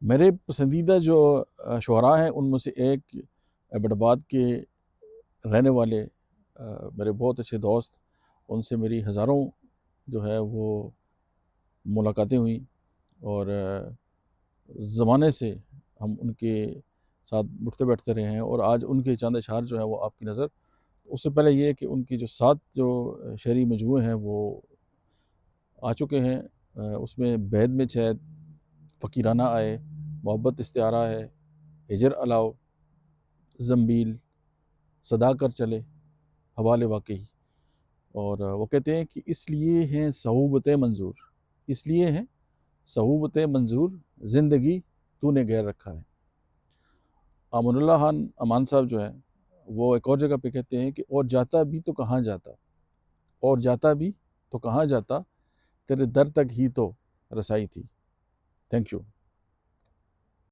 میرے پسندیدہ جو شعراء ہیں ان میں سے ایک ایبٹ آباد کے رہنے والے میرے بہت اچھے دوست، ان سے میری ہزاروں جو ہے وہ ملاقاتیں ہوئیں، اور زمانے سے ہم ان کے ساتھ اٹھتے بیٹھتے رہے ہیں، اور آج ان کے چاند اشعار جو ہے وہ آپ کی نظر، اس سے پہلے یہ کہ ان کی جو 7 جو شعری مجموعے ہیں وہ آ چکے ہیں۔ اس میں بیت میں چھید، فقیرانہ آئے، محبت استعارہ ہے، ہجر الاؤ، زنبیل، صدا کر چلے، حوالے واقعی، اور وہ کہتے ہیں کہ اس لیے ہیں صعوبت منظور، اس لیے ہیں صعوبت منظور، زندگی تو نے گیر رکھا ہے۔ اماناللہ خان امان صاحب جو ہیں وہ ایک اور جگہ پہ کہتے ہیں کہ اور جاتا بھی تو کہاں جاتا، اور جاتا بھی تو کہاں جاتا، تیرے در تک ہی تو رسائی تھی۔ Thank you.